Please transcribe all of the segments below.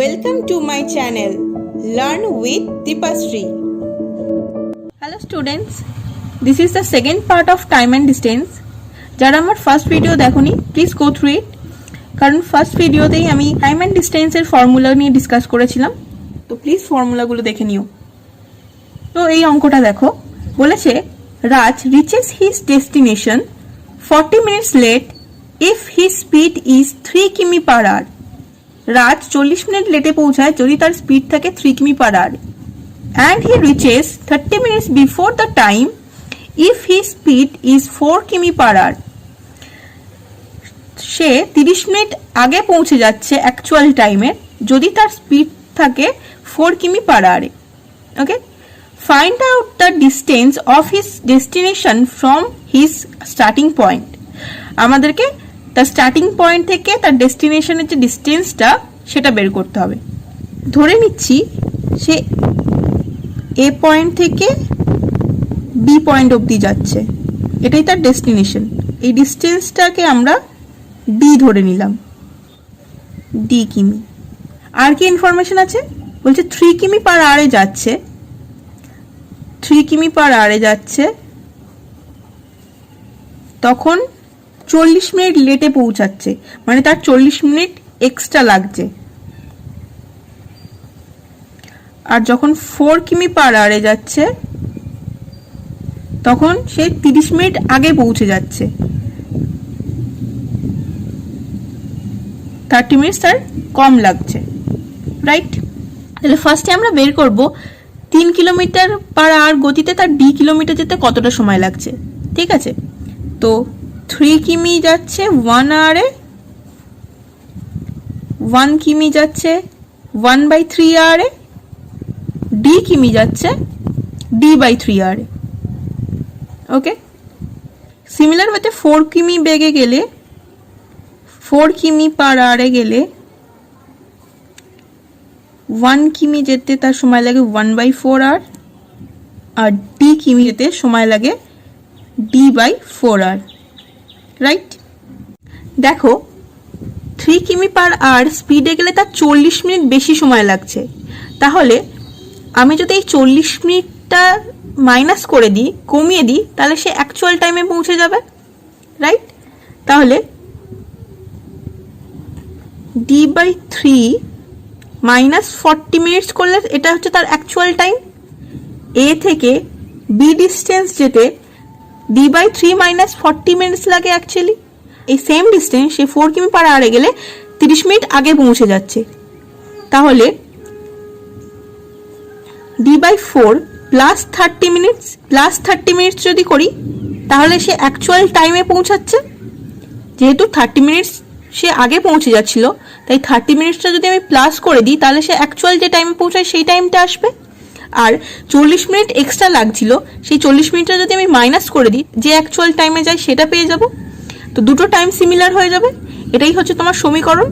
Welcome to my channel Learn with Deepashree. Hello students, this is the second part of time and distance. যারা আমার first video দেখোনি please go through it, কারণ first ভিডিওতেই আমি time and ডিস্টেন্সের formula নিয়ে discuss করেছিলাম, তো please ফর্মুলাগুলো দেখে নিও। তো এই অঙ্কটা দেখো, বলেছে Raj reaches his destination 40 minutes late if his speed is 3 কিমি পার আওয়ার। রাজ 40 মিনিট লেটে পৌঁছায় যদি তার স্পিড থাকে 3 কিমি per hour. And he reaches 30 minutes before the time if his speed is 4 কিমি পার আওয়ার। সে 30 মিনিট আগে পৌঁছে যাচ্ছে অ্যাকচুয়াল টাইমে যদি তার স্পিড থাকে 4 কিমি পার আওয়ারে। Okay, find out the distance of his destination from his starting point. আমাদেরকে তার স্টার্টিং পয়েন্ট থেকে তার ডেস্টিনেশনের যে ডিস্টেন্সটা সেটা বের করতে হবে। ধরে নিচ্ছি সে এ পয়েন্ট থেকে বি পয়েন্ট অবধি যাচ্ছে, এটাই তার ডেস্টিনেশন। এই ডিস্টেন্সটাকে আমরা ডি ধরে নিলাম, ডি কিমি। আর কি ইনফরমেশন আছে? বলছে 3 কিমি পার আওয়ারে যাচ্ছে, 3 কিমি পার আওয়ারে যাচ্ছে, তখন 40 মিনিট লেটে পৌঁছাচ্ছে, মানে তার 40 মিনিট এক্সট্রা লাগছে। আর যখন 4 কিমি পার আওয়ারে যাচ্ছে তখন সে 30 মিনিট আগে পৌঁছে যাচ্ছে, 30 মিনিট তার কম লাগছে, রাইট? তাহলে ফার্স্টে আমরা বের করব 3 কিলোমিটার পার আওয়ার গতিতে তার ডি কিলোমিটার যেতে কতটা সময় লাগছে। ঠিক আছে, তো 3 কিমি যাচ্ছে 1 আওয়ারে, 1 কিমি যাচ্ছে 1/3 আওয়ারে, ডি কিমি যাচ্ছে d/3 আওয়ারে। ওকে, সিমিলার ওয়েতে 4 কিমি বেগে গেলে, 4 কিমি পার আওয়ারে গেলে 1 কিমি যেতে তার সময় লাগে 1/4 আওয়ার, আর ডি কিমি যেতে সময় লাগে d/4 আওয়ার, রাইট? দেখো 3 কিমি পার আওয়ার স্পিডে গেলে তার 40 মিনিট বেশি সময় লাগছে। তাহলে আমি যদি এই 40 মিনিটটা মাইনাস করে দিই, কমিয়ে দিই, তাহলে সে অ্যাকচুয়াল টাইমে পৌঁছে যাবে, রাইট? তাহলে d/3 মাইনাস 40 মিনিটস করলে এটা হচ্ছে তার অ্যাকচুয়াল টাইম। এ থেকে বি ডিস্টেন্স যেতে d/3 মাইনাস 40 মিনিটস লাগে অ্যাকচুয়ালি। এই সেম ডিস্টেন্স সে 4 কিমি পার আওয়ারে গেলে 30 মিনিট আগে পৌঁছে যাচ্ছে। তাহলে d/4 plus 30 minutes, plus 30 minutes যদি করি তাহলে সে অ্যাকচুয়াল টাইমে পৌঁছাচ্ছে। যেহেতু 30 মিনিটস সে আগে পৌঁছে যাচ্ছিল, তাই 30 মিনিটসটা যদি আমি প্লাস করে দিই তাহলে সে অ্যাকচুয়াল যে টাইমে পৌঁছায় সেই টাইমটা আসবে। আর 40 মিনিট এক্সট্রা লাগছিল, সেই 40 মিনিটটা যদি আমি মাইনাস করে দিই, যে অ্যাকচুয়াল টাইমে যায় সেটা পেয়ে যাব। তো দুটো টাইম সিমিলার হয়ে যাবে, এটাই হচ্ছে তোমার সমীকরণ।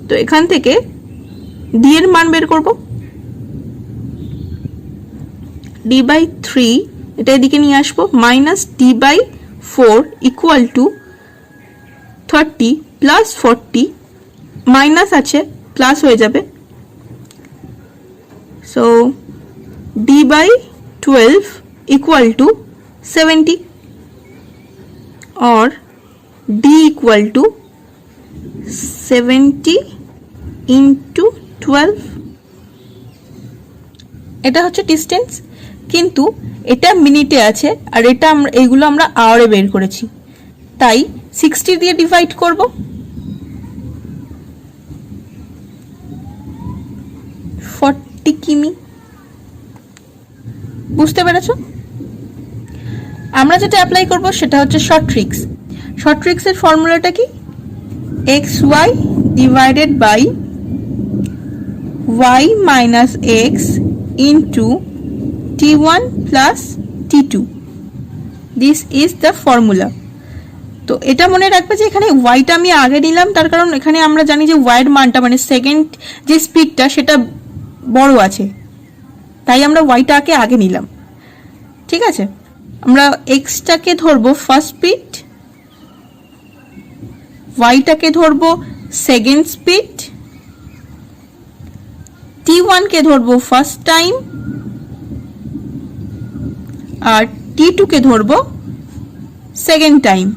তো এখান থেকে ডি এর মান বের করব, d/3 এটা এদিকে নিয়ে আসবো, minus d/4 equal to 30 plus 40, minus আছে প্লাস হয়ে যাবে। So d/12 equal to 70 or d equal to 70 into 12। এটা হচ্ছে ডিস্টেন্স, কিন্তু এটা মিনিটে আছে আর এটা এইগুলো আমরা আওয়ারে বের করেছি, তাই 60 দিয়ে ডিভাইড করব। 40 কিমি। বুঝতে পেরেছো? আমরা যেটা অ্যাপ্লাই করব সেটা হচ্ছে শর্ট ট্রিক্স। শর্ট ট্রিক্সের ফর্মুলাটা কি? xy divided by y minus x into t1 plus t2, this is the formula. তো এটা মনে রাখবে যে এখানে ওয়াইটা আমি আগে নিলাম, তার কারণ এখানে আমরা জানি যে ওয়াইয়ের মানটা মানে সেকেন্ড যে স্পিডটা সেটা বড় আছে, তাই আমরা ওয়াইটাকে আগে নিলাম। ঠিক আছে, আমরা এক্সটাকে ধরবো ফার্স্ট স্পিড, ওয়াইটাকে ধরবো সেকেন্ড স্পিড, T1 কে ধরবো ফার্স্ট টাইম আর T2 কে ধরবো সেকেন্ড টাইম।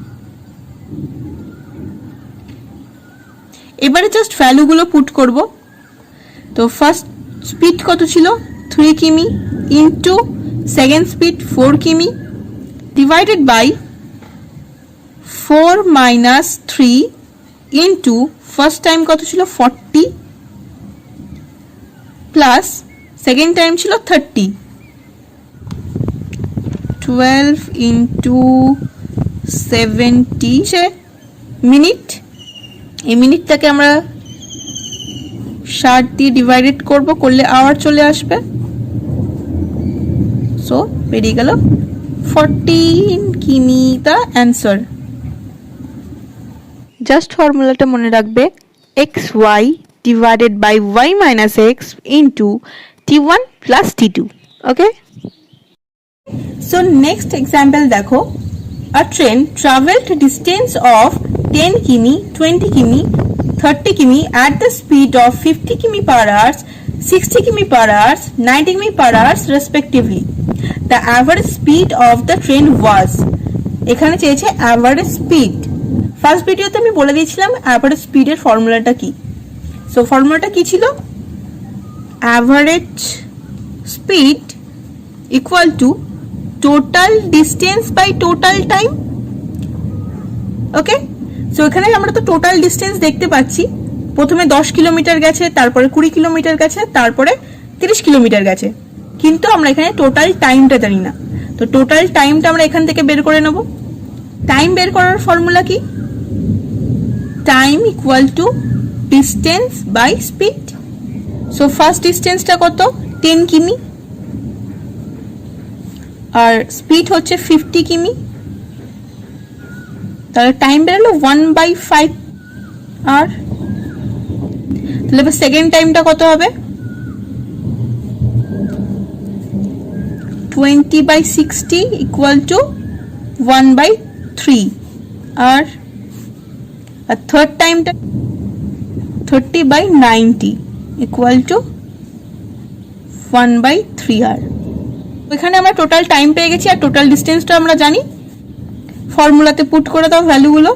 এবারে জাস্ট ভ্যালুগুলো পুট করব। তো ফার্স্ট স্পিড কত ছিল 3 কিমি ইনটু সেকেন্ড স্পিড 4 কিমি divided by 4 minus 3 into first time কত ছিল 40 প্লাস সেকেন্ড টাইম ছিল 30 12 ইনটু 70 মিনিট। এই মিনিটটাকে আমরা 60 দিয়ে ডিভাইডেড করলে আওয়ার চলে আসবে। সো বেরিয়ে গেল 14 কিমি দ্য অ্যান্সার। জাস্ট ফর্মুলাটা মনে রাখবে xy divided by y minus x into t1 plus t2. Okay, so next example দেখো। A train traveled distance of 10 কিমি 20 কিমি 30 কিমি at the speed of 50 কিমি per hour 60 কিমি per hour 90 কিমি per hour respectively. The average speed of the train was, এখানে চেয়েছে average speed। First ভিডিওতে আমি বলে দিয়েছিলাম অ্যাভারেজ স্পিডের ফর্মুলাটা কি। সো ফর্মুলাটা কি ছিল, average speed equal to total distance by total time. Okay, so এখানে আমরা তো টোটাল ডিস্টেন্স দেখতে পাচ্ছি, প্রথমে 10 কিলোমিটার গেছে, তারপরে 20 কিলোমিটার গেছে, তারপরে 30 কিলোমিটার গেছে, কিন্তু আমরা এখানে টোটাল টাইমটা জানি না। তো টোটাল টাইমটা আমরা এখান থেকে বের করে নেব। টাইম বের করার ফর্মুলা কি, time equal to distance by speed. So first ডিস্টেন্সটা কত 10 কিমি আর স্পিড হচ্ছে 50 কিমি, তাহলে টাইম বেরোলো 1/5 আর তাহলে সেকেন্ড টাইমটা কত হবে 20/60 ইকুয়াল টু 1/3 আর থার্ড টাইমটা 30/90 ইকুয়াল টু 1/3 আর এখানে আমরা টোটাল টাইম পেয়ে গেছি আর টোটাল ডিস্টেন্সটা আমরা জানি। ফর্মুলাতে পুট করে দাও ভ্যালুগুলো,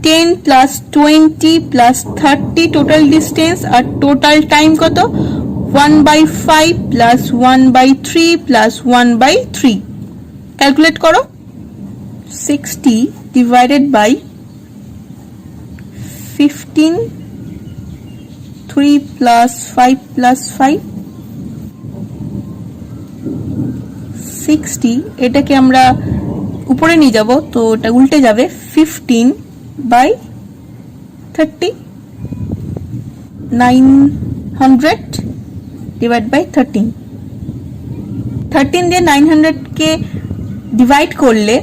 10 প্লাস 20 প্লাস 30 টোটাল ডিস্টেন্স আর টোটাল টাইম কত 1/5 প্লাস 1/3 প্লাস 1/3। ক্যালকুলেট করো, 60 ডিভাইডেড বাই 15, 3 প্লাস 5 প্লাস 5 60, এটাকে আমরা উপরে নিয়ে যাব তো এটা উল্টে যাবে 15/30 900 ডিভাইড বাই 13 দিয়ে 900 কে ডিভাইড করলে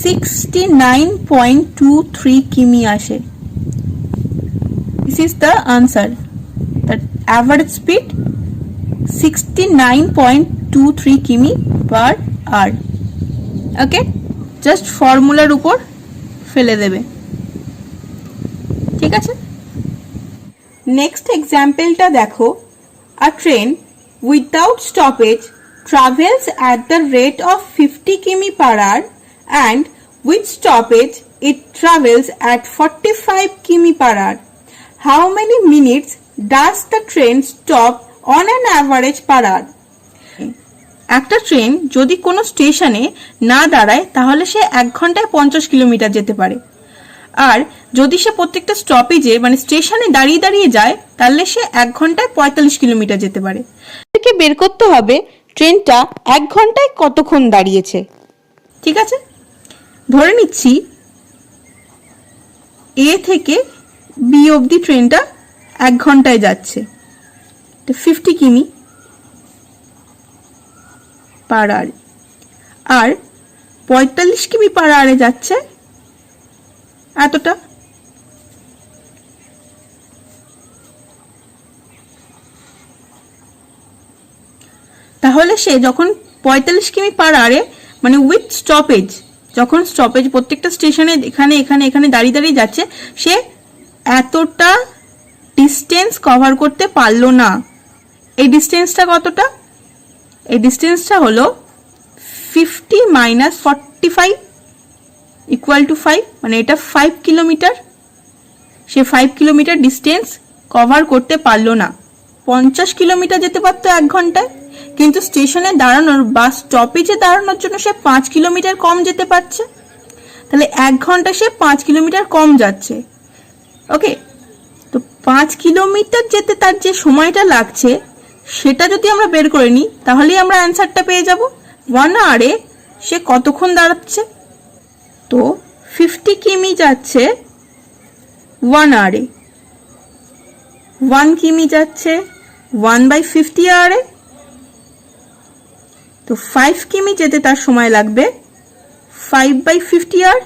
69.23 কিমি আসে। This is the answer, that average speed 69.23 কিমি পার আওয়ার। ওকে, জাস্ট ফর্মুলার উপর ফেলে দেবে, ঠিক আছে। নেক্সট এক্সাম্পলটা দেখো। A train without stoppage travels at the rate of 50 km per hour and with stoppage it travels at 45 km per hour. How many minutes does the train stop on an average per hour? একটা train যদি কোনো স্টেশনে না দাঁড়ায় তাহলে সে 1 ঘন্টায় 50 kilometre যেতে পারে, আর যদি সে প্রত্যেকটা স্টপেজে মানে স্টেশনে দাঁড়িয়ে দাঁড়িয়ে যায় তাহলে সে 1 ঘন্টায় 45 কিলোমিটার যেতে পারে। এটাকে বের করতে হবে ট্রেনটা 1 ঘন্টায় কতক্ষণ দাঁড়িয়েছে। ঠিক আছে, ধরে নিচ্ছি এ থেকে বি অবধি ট্রেনটা 1 ঘন্টায় যাচ্ছে, 50 কিমি পার আওয়ার, আর 45 কিমি পার আওয়ারে যাচ্ছে এতটা। তাহলে সে যখন 45 কিমি পার আওয়ারে মানে উইথ স্টপেজ, যখন স্টপেজ প্রত্যেকটা স্টেশনে এখানে এখানে এখানে দাঁড়িয়ে দাঁড়িয়ে যাচ্ছে, সে এতটা ডিস্টেন্স কভার করতে পারলো না। এই ডিস্টেন্সটা কতটা? এই ডিস্টেন্সটা হলো 50 মাইনাস 45 ইকুয়াল টু 5, মানে এটা 5 কিলোমিটার। সে 5 কিলোমিটার ডিস্টেন্স কভার করতে পারলো না। 50 কিলোমিটার যেতে পারতো 1 ঘন্টায়, কিন্তু স্টেশনে দাঁড়ানোর বা স্টপেজে দাঁড়ানোর জন্য সে 5 কিলোমিটার কম যেতে পারছে। তাহলে 1 ঘন্টায় সে 5 কিলোমিটার কম যাচ্ছে। ওকে, তো 5 কিলোমিটার যেতে তার যে সময়টা লাগছে সেটা যদি আমরা বের করে নিই তাহলেই আমরা অ্যান্সারটা পেয়ে যাব। 1 আওয়ারে সে কতক্ষণ দাঁড়াচ্ছে? তো 50 কিমি যাচ্ছে 1 আওয়ারে, 1 কিমি যাচ্ছে 1/50 আওয়ারে। তো 5 কিমি যেতে তার সময় লাগবে 5/50 আওয়ার।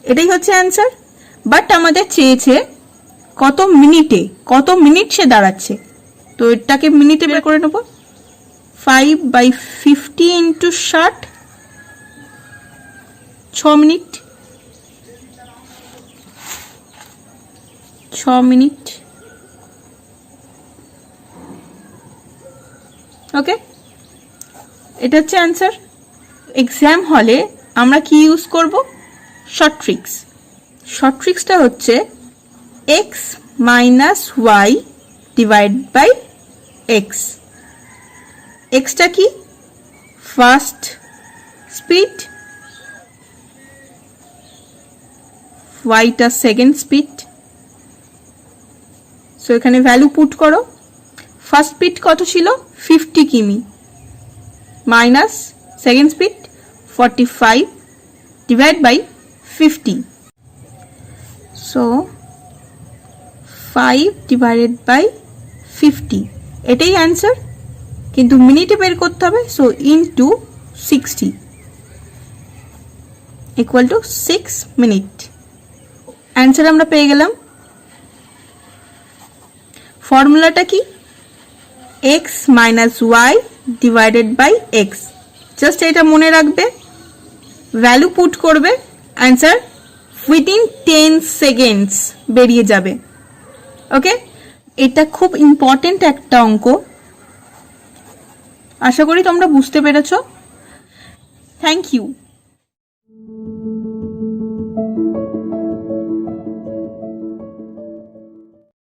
এটাই হচ্ছে অ্যান্সার। বাট আমাদের চেয়েছে কত মিনিটে, কত মিনিট সে দাঁড়াচ্ছে। তো এটাকে মিনিটে বের করে নেব। 5/50 ইন্টু 60, 6 মিনিট, 6 মিনিট। ওকে, এটা হচ্ছে অ্যান্সার। এক্সাম হলে আমরা কি ইউজ করব? Short tricks. শর্ট ট্রিক্সটা হচ্ছে x minus y divide by x. এক্সটা কি? ফার্স্ট স্পিড, ওয়াইটা সেকেন্ড স্পিড। সো এখানে ভ্যালু পুট করো। ফার্স্ট স্পিড কত ছিল? 50 কিমি, minus second speed 45 divide by 50। So 5 divided by 50, এটাই অ্যান্সার। কিন্তু মিনিটে বের করতে হবে। So into 60 equal to 6 minute. Answer আমরা পেয়ে গেলাম। ফর্মুলাটা কি? x minus y divided by x. Just এটা মনে রাখবে, ভ্যালু পুট করবে, অ্যান্সার উইদিন 10 সেকেন্ডস বেরিয়ে যাবে। ওকে, এটা খুব ইম্পর্টেন্ট একটা অঙ্ক। আশা করি তোমরা বুঝতে পেরেছো। Thank you.